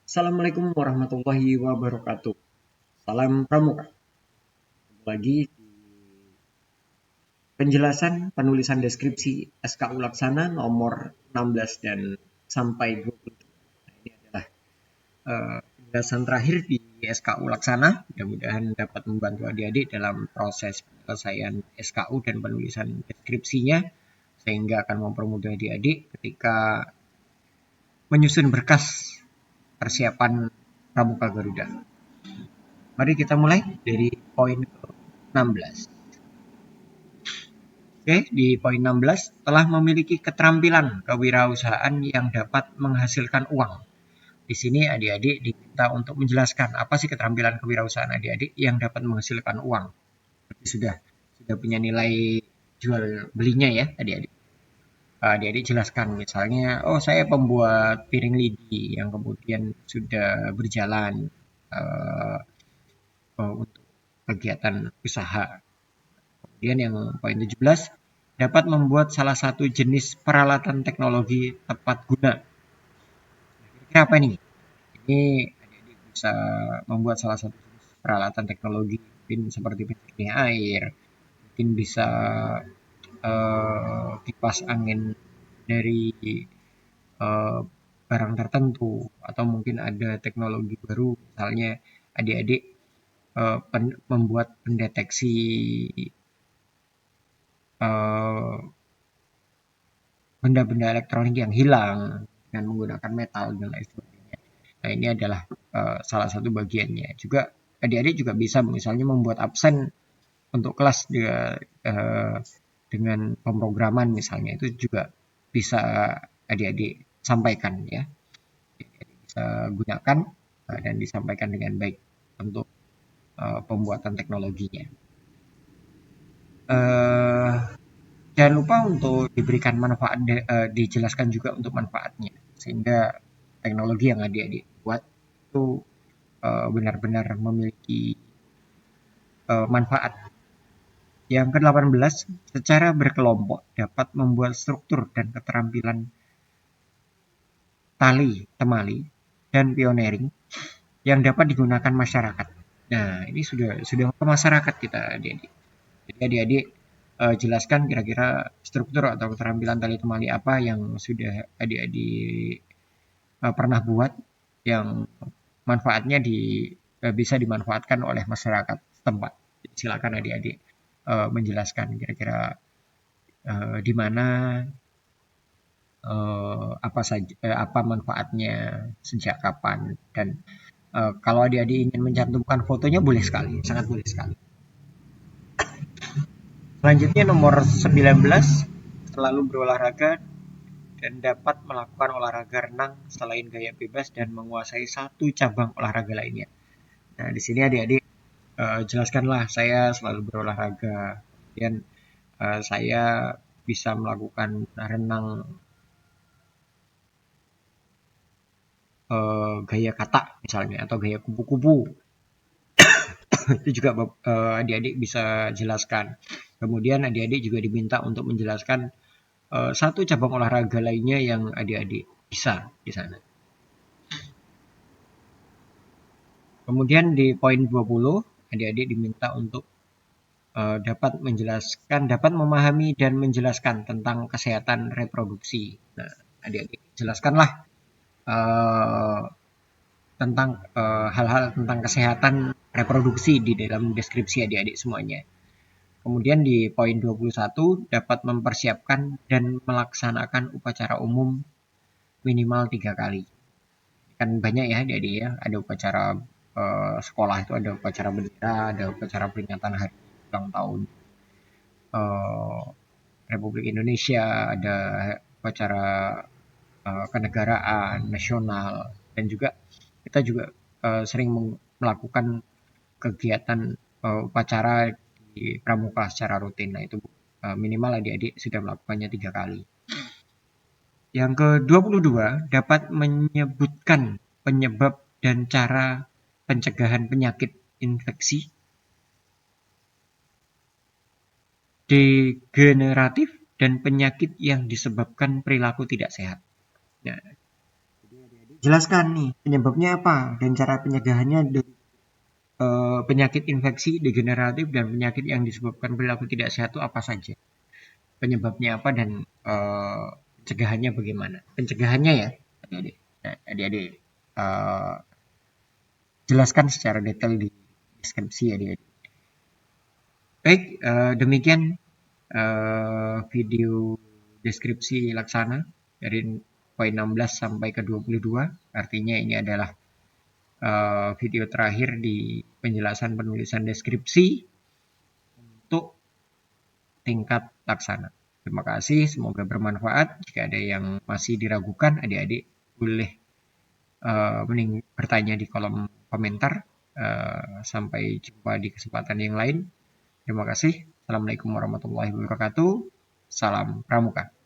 Assalamualaikum warahmatullahi wabarakatuh. Salam Pramuka. Ketemu lagi di penjelasan penulisan deskripsi SKU Laksana nomor 16 dan sampai 20. Nah, ini adalah penjelasan terakhir di SKU Laksana. Mudah-mudahan dapat membantu adik-adik dalam proses penyelesaian SKU dan penulisan deskripsinya, sehingga akan mempermudah adik-adik ketika menyusun berkas persiapan Pramuka Garuda. Mari kita mulai dari poin ke-16. Oke, di poin 16, telah memiliki keterampilan kewirausahaan yang dapat menghasilkan uang. Di sini adik-adik diminta untuk menjelaskan apa sih keterampilan kewirausahaan adik-adik yang dapat menghasilkan uang. Berarti sudah punya nilai jual belinya ya adik-adik. Adik-adik jelaskan misalnya, oh saya pembuat piring lidi yang kemudian sudah berjalan uh, untuk kegiatan usaha. Kemudian yang poin 17, dapat membuat salah satu jenis peralatan teknologi tepat guna. Kira-kira apa ini? Ini adik-adik bisa membuat salah satu jenis peralatan teknologi, mungkin seperti penjernih air, mungkin bisa kipas angin dari uh, barang tertentu, atau mungkin ada teknologi baru, misalnya adik-adik membuat pendeteksi benda-benda elektronik yang hilang dengan menggunakan metal dan lain sebagainya. Nah, ini adalah salah satu bagiannya. Juga adik-adik juga bisa misalnya membuat absen untuk kelas dengan pemrograman misalnya, itu juga bisa adik-adik sampaikan ya. Adik-adik bisa gunakan dan disampaikan dengan baik untuk pembuatan teknologinya. Jangan lupa untuk diberikan manfaat, dijelaskan juga untuk manfaatnya, sehingga teknologi yang adik-adik buat itu benar-benar memiliki manfaat. Yang ke-18, secara berkelompok dapat membuat struktur dan keterampilan tali, temali, dan pioneering yang dapat digunakan masyarakat. Nah, ini sudah ke masyarakat kita adik-adik. Jadi adik-adik jelaskan kira-kira struktur atau keterampilan tali temali apa yang sudah adik-adik pernah buat, yang manfaatnya bisa dimanfaatkan oleh masyarakat setempat. Silakan adik-adik menjelaskan kira-kira di mana apa manfaatnya, sejak kapan, dan kalau adik-adik ingin mencantumkan fotonya boleh sekali, sangat boleh sekali. Selanjutnya nomor 19, selalu berolahraga dan dapat melakukan olahraga renang selain gaya bebas dan menguasai satu cabang olahraga lainnya. Nah, di sini adik-adik jelaskanlah, saya selalu berolahraga, kemudian saya bisa melakukan renang gaya kata misalnya, atau gaya kupu-kupu. Itu juga adik-adik bisa jelaskan. Kemudian adik-adik juga diminta untuk menjelaskan satu cabang olahraga lainnya yang adik-adik bisa di sana. Kemudian di poin 20, adik-adik diminta untuk dapat memahami dan menjelaskan tentang kesehatan reproduksi. Nah, adik-adik jelaskanlah tentang hal-hal tentang kesehatan reproduksi di dalam deskripsi adik-adik semuanya. Kemudian di poin 21, dapat mempersiapkan dan melaksanakan upacara umum minimal 3 kali. Kan banyak ya adik-adik ya, ada upacara sekolah itu, ada upacara bendera, ada upacara peringatan hari ulang tahun Republik Indonesia, ada upacara kenegaraan nasional, dan juga kita juga sering melakukan kegiatan upacara di pramuka secara rutin. Nah, itu minimal adik-adik sudah melakukannya 3 kali. Yang ke-22, dapat menyebutkan penyebab dan cara pencegahan penyakit infeksi degeneratif dan penyakit yang disebabkan perilaku tidak sehat. Nah, jelaskan nih penyebabnya apa dan cara pencegahannya dari penyakit infeksi degeneratif dan penyakit yang disebabkan perilaku tidak sehat itu apa saja. Penyebabnya apa dan pencegahannya bagaimana. Pencegahannya ya, adik-adik. Nah, adik-adik jelaskan secara detail di deskripsi adik-adik. Baik, demikian video deskripsi laksana dari poin 16 sampai ke 22. Artinya ini adalah video terakhir di penjelasan penulisan deskripsi untuk tingkat laksana. Terima kasih, semoga bermanfaat. Jika ada yang masih diragukan, adik-adik boleh bertanya di kolom komentar. Sampai jumpa di kesempatan yang lain. Terima kasih. Assalamualaikum warahmatullahi wabarakatuh. Salam Pramuka.